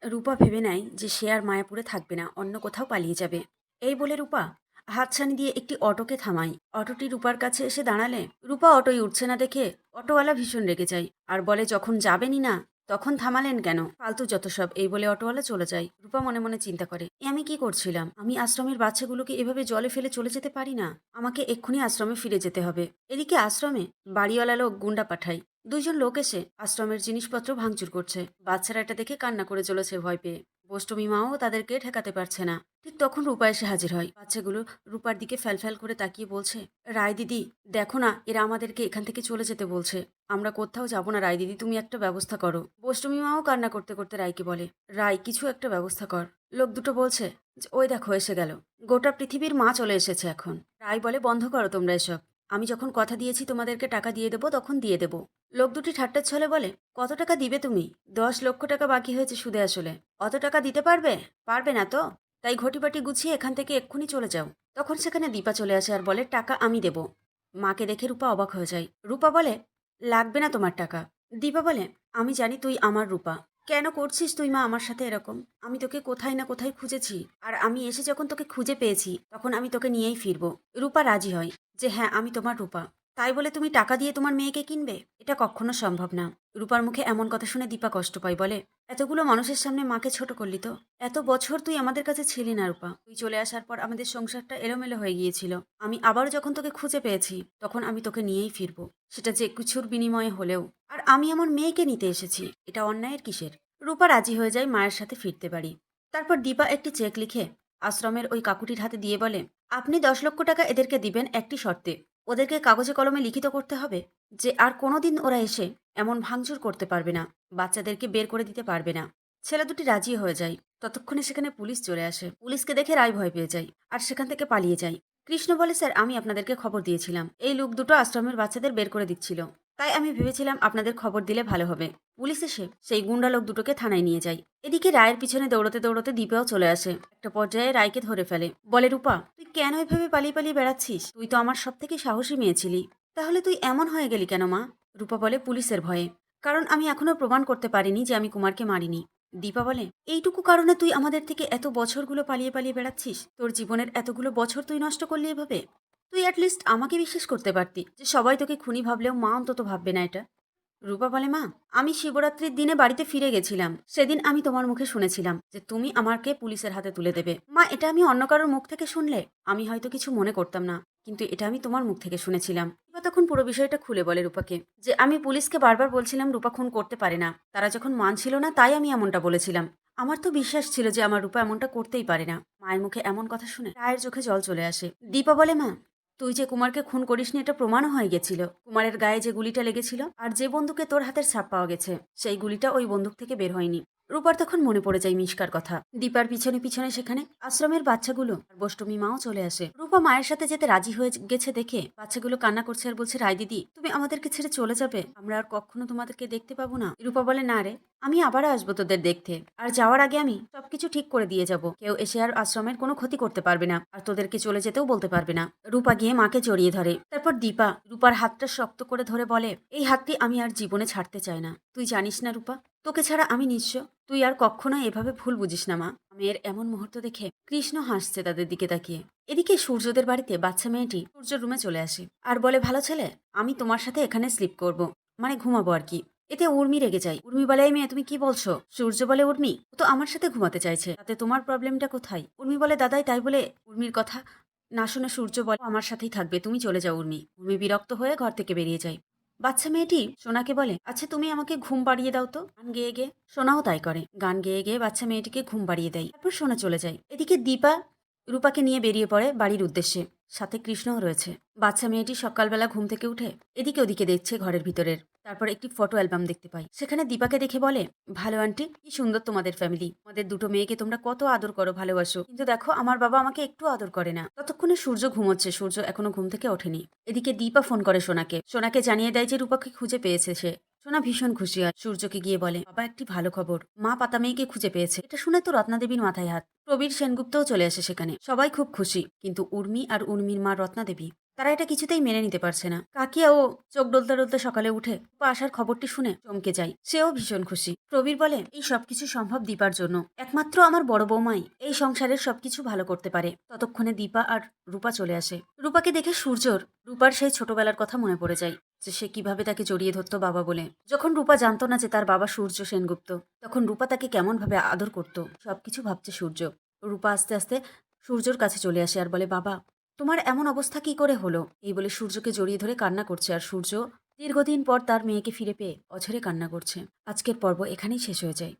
রূপা ভেবে নেয় যে সে আর মায়াপুরে থাকবে না, অন্য কোথাও পালিয়ে যাবে। এই বলে রূপা হাতছানি দিয়ে একটি অটোকে থামায়। অটোটি রূপার কাছে এসে দাঁড়ালে রূপা অটোই উঠছে না দেখে অটোওয়ালা ভীষণ রেগে যায় আর বলে, যখন যাবেনই না তখন থামালেন কেন, ফালতু যত সব। এই বলে অটোওয়ালা চলে যায়। রূপা মনে মনে চিন্তা করে, এ আমি কি করছিলাম? আমি আশ্রমের বাচ্চাগুলোকে এভাবে জলে ফেলে চলে যেতে পারি না। আমাকে এক্ষুনি আশ্রমে ফিরে যেতে হবে। এদিকে আশ্রমে বাড়িওয়ালা লোক গুন্ডা পাঠায়। দুইজন লোক এসে আশ্রমের জিনিসপত্র ভাঙচুর করছে। বাচ্চারা এটা দেখে কান্না করে চলেছে ভয় পেয়ে। বষ্টমী মাও তাদেরকে ঠেকাতে পারছে না। ঠিক তখন রূপা এসে হাজির হয়। বাচ্চাগুলো রূপার দিকে ফ্যাল করে তাকিয়ে বলছে, রায় দিদি, দেখো না, এরা আমাদেরকে এখান থেকে চলে যেতে বলছে। আমরা কোথাও যাবো না রায় দিদি, তুমি একটা ব্যবস্থা করো। বষ্টমী মাও কান্না করতে করতে রায়কে বলে, রায়, কিছু একটা ব্যবস্থা কর। লোক দুটো বলছে যে, ওই দেখো এসে গেল, গোটা পৃথিবীর মা চলে এসেছে এখন। রায় বলে, বন্ধ করো তোমরা এসব। আমি যখন কথা দিয়েছি তোমাদেরকে টাকা দিয়ে দেবো, তখন দিয়ে দেবো। লোক দুটি ঠাট্টার ছলে বলে, কত টাকা দিবে তুমি? 10 লক্ষ টাকা বাকি হয়েছে সুদে আসলে। অত টাকা দিতে পারবে? পারবে না তো? তাই ঘটিবাটি গুছিয়ে এখান থেকে এক্ষুনি চলে যাও। তখন সেখানে দীপা চলে আসে আর বলে, টাকা আমি দেব। মাকে দেখে রূপা অবাক হয়ে যায়। রূপা বলে, লাগবে না তোমার টাকা। দীপা বলে, আমি জানি তুই আমার রূপা। কেন করছিস তুই মা আমার সাথে এরকম? আমি তোকে কোথায় না কোথায় খুঁজেছি, আর আমি এসে যখন তোকে খুঁজে পেয়েছি তখন আমি তোকে নিয়েই ফিরবো। রূপা রাজি হয় যে হ্যাঁ, আমি তোমার রূপা। তাই বলে তুমি টাকা দিয়ে তোমার মেয়েকে কিনবে? এটা কখনো সম্ভব না। রূপার মুখে এমন কথা শুনে দীপা কষ্ট পায়, বলে, এতগুলো মানুষের সামনে মাকে ছোট করলি তো? এত বছর তুই আমাদের কাছে ছিলি না রূপা। তুই চলে আসার পর আমাদের সংসারটা এলোমেলো হয়ে গিয়েছিল। আমি আবারও যখন তোকে খুঁজে পেয়েছি তখন আমি তোকে নিয়েই ফিরবো, সেটা যে কিছুর বিনিময়ে হলেও। আর আমি আমার মেয়েকে নিতে এসেছি, এটা অন্যায়ের কিসের? রূপা রাজি হয়ে যায় মায়ের সাথে ফিরতে পারি। তারপর দীপা একটি চেক লিখে আশ্রমের ওই কাকুটির হাতে দিয়ে বলে, আপনি 10 লক্ষ টাকা এদেরকে দিবেন একটি শর্তে। ওদেরকে কাগজে কলমে লিখিত করতে হবে যে আর কোনোদিন ওরা এসে এমন ভাঙচুর করতে পারবে না, বাচ্চাদেরকে বের করে দিতে পারবে না। ছেলে দুটি রাজি হয়ে যায়। ততক্ষণে সেখানে পুলিশ চলে আসে। পুলিশকে দেখে রায় ভয় পেয়ে যায় আর সেখান থেকে পালিয়ে যায়। কৃষ্ণ বলে, স্যার, আমি আপনাদেরকে খবর দিয়েছিলাম এই লোক দুটো আশ্রমের বাচ্চাদের বের করে দিচ্ছিল। তাই আমি ভেবেছিলাম আপনাদের খবর দিলে ভালো হবে। পুলিশ এসে সেই গুন্ডা লোক দুটোকে থানায় নিয়ে যায়। এদিকে রায়ের পিছনে দৌড়তে দৌড়তে দীপাও চলে আসে। একটা পর্যায়ে রায়কে ধরে ফেলে। বলে, রূপা, তুই কেন এভাবে পালিয়ে পালিয়ে বেড়াচ্ছিস? তুই তো আমার সব থেকে সাহসী মেয়ে ছিলি। তাহলে তুই এমন হয়ে গেলি কেন মা? রূপা বলে, পুলিশের ভয়ে। কারণ আমি এখনো প্রমাণ করতে পারিনি যে আমি কুমারকে মারিনি। দীপা বলে, এইটুকু কারণে তুই আমাদের থেকে এত বছরগুলো পালিয়ে পালিয়ে বেড়াচ্ছিস? তোর জীবনের এতগুলো বছর তুই নষ্ট করলি এভাবে? তুই অ্যাটলিস্ট আমাকে বিশ্বাস করতে পারতি যে সবাই তোকে খুনি ভাবলেও মা অন্তত ভাববে না এটা। রূপা বলে, মা, আমি শিবরাত্রির দিনে বাড়িতে ফিরে গেছিলাম। সেদিন আমি তোমার মুখে শুনেছিলাম যে তুমি আমাকে পুলিশের হাতে তুলে দেবে। মা, এটা আমি অন্য কারোর মুখ থেকে শুনলে আমি হয়তো কিছু মনে করতাম না, কিন্তু এটা আমি তোমার মুখ থেকে শুনেছিলাম। রূপা তখন পুরো বিষয়টা খুলে বলে রূপাকে যে আমি পুলিশকে বারবার বলছিলাম রূপা খুন করতে পারে না, তারা যখন মানছিল না তাই আমি এমনটা বলেছিলাম। আমার তো বিশ্বাস ছিল যে আমার রূপা এমনটা করতেই পারে না। মায়ের মুখে এমন কথা শুনে রায়ের চোখে জল চলে আসে। দীপা বলে, মা, তুই যে কুমারকে খুন করিসনি এটা প্রমাণও হয়ে গেছিল। কুমারের গায়ে যে গুলিটা লেগেছিল আর যে বন্দুকে তোর হাতের ছাপ পাওয়া গেছে সেই গুলিটা ওই বন্দুক থেকে বের হয়নি। রূপার তখন মনে পড়ে যায় মিশকার কথা। দীপার পিছনে পিছনে সেখানে আশ্রমের বাচ্চাগুলো আর বষ্টমী মাও চলে আসে। রূপা মায়ের সাথে যেতে রাজি হয়ে গেছে দেখে বাচ্চাগুলো কান্না করছে আর বলছে, রায় দিদি, তুমি আমাদেরকে ছেড়ে চলে যাবে? আমরা আর কখনো তোমাদেরকে দেখতে পাবো না। রূপা বলে, না রে, আমি আবার আসবো তোদের দেখতে। আর যাওয়ার আগে আমি সবকিছু ঠিক করে দিয়ে যাব। কেউ এসে আর আশ্রমের কোনো ক্ষতি করতে পারবে না, আর তোদেরকে চলে যেতেও বলতে পারবে না। রূপা গিয়ে মাকে জড়িয়ে ধরে। তারপর দীপা রূপার হাতটা শক্ত করে ধরে বলে, এই হাতটি আমি আর জীবনে ছাড়তে চাই না। তুই জানিস না রূপা, তোকে ছাড়া আমি নিঃস্ব। তুই আর কখনো এভাবে ভুল বুঝিস না মা। মেয়ের এমন মুহূর্ত দেখে কৃষ্ণ হাসছে তাদের দিকে তাকিয়ে। এদিকে সূর্যদের বাড়িতে বাচ্চা মেয়েটি সূর্যর রুমে চলে আসে আর বলে, ভালো ছেলে, আমি তোমার সাথে এখানে স্লিপ করব, মানে ঘুমাবো আর কি। এতে উর্মি রেগে যায়। উর্মি বলে, এই মেয়ে, তুমি কি বলছো? সূর্য বলে, উর্মি, ও তো আমার সাথে ঘুমাতে চাইছে, তাতে তোমার প্রবলেমটা কোথায়? উর্মি বলে, দাদাই তাই বলে। উর্মির কথা না শুনে সূর্য বলে, "ও আমার সাথেই থাকবে, তুমি চলে যাও উর্মি।" উর্মি বিরক্ত হয়ে ঘর থেকে বেরিয়ে যায়। বাচ্চা মেয়েটি সোনাকে বলে, আচ্ছা তুমি আমাকে ঘুম পাড়িয়ে দাও তো, গান গেয়ে গেয়ে। সোনাও তাই করে, গান গেয়ে গেয়ে বাচ্চা মেয়েটিকে ঘুম পাড়িয়ে দেয়। তারপর সোনা চলে যায়। এদিকে দীপা রূপাকে নিয়ে বেরিয়ে পড়ে বাড়ির উদ্দেশ্যে। সাথে কৃষ্ণও রয়েছে। বাচ্চা মেয়েটি সকালবেলা ঘুম থেকে উঠে এদিকে ওদিকে দেখছে ঘরের ভিতরের। তারপর একটি ফটো অ্যালবাম দেখতে পাই। সেখানে দীপাকে দেখে বলে, ভালো আন্টি, কি সুন্দর তোমাদের ফ্যামিলি। আমাদের দুটো মেয়েকে তোমরা কত আদর করো, ভালোবাসো, কিন্তু দেখো আমার বাবা আমাকে একটু আদর করে না। ততক্ষণে সূর্য ঘুমোচ্ছে। সূর্য এখনো ঘুম থেকে ওঠেনি। এদিকে দীপা ফোন করে সোনাকে। সোনাকে জানিয়ে দেয় যে রূপাকে খুঁজে পেয়েছে সে। সোনা ভীষণ খুশি হয়। সূর্যকে গিয়ে বলে, বাবা, একটি ভালো খবর, মা পাতা মেয়েকে খুঁজে পেয়েছে। এটা শুনে তো রত্নাদেবীর মাথায় হাত। প্রবীর সেনগুপ্তও চলে আসে সেখানে। সবাই খুব খুশি, কিন্তু উর্মি আর উর্মির মা রত্নাদেবী তারা এটা কিছুতেই মেনে নিতে পারছে না। কাকিয়াও চোখ ডলতে ডলতে সকালে উঠে রূপা আসার খবরটি শুনে চমকে যায়। সেও ভীষণ খুশি। প্রবীর বলে, এই সবকিছু সম্ভব দীপার জন্য। একমাত্র আমার বড় বৌমাই এই সংসারের সবকিছু ভালো করতে পারে। ততক্ষণে দীপা আর রূপা চলে আসে। রূপাকে দেখে সূর্যর রূপার সেই ছোটবেলার কথা মনে পড়ে যায়, যে সে কিভাবে তাকে জড়িয়ে ধরতো বাবা বলে। যখন রূপা জানতো না যে তার বাবা সূর্য সেনগুপ্ত, তখন রূপা তাকে কেমন ভাবে আদর করত, সবকিছু ভাবছে সূর্য। রূপা আস্তে আস্তে সূর্যর কাছে চলে আসে আর বলে, বাবা তোমার এমন অবস্থা কি করে হলো? এই বলে সূর্যকে জড়িয়ে ধরে কান্না করছে। আর সূর্য দীর্ঘদিন পর তার মেয়েকে ফিরে পেয়ে অঝরে কান্না করছে। আজকের পর্ব এখানেই শেষ হয়ে যায়।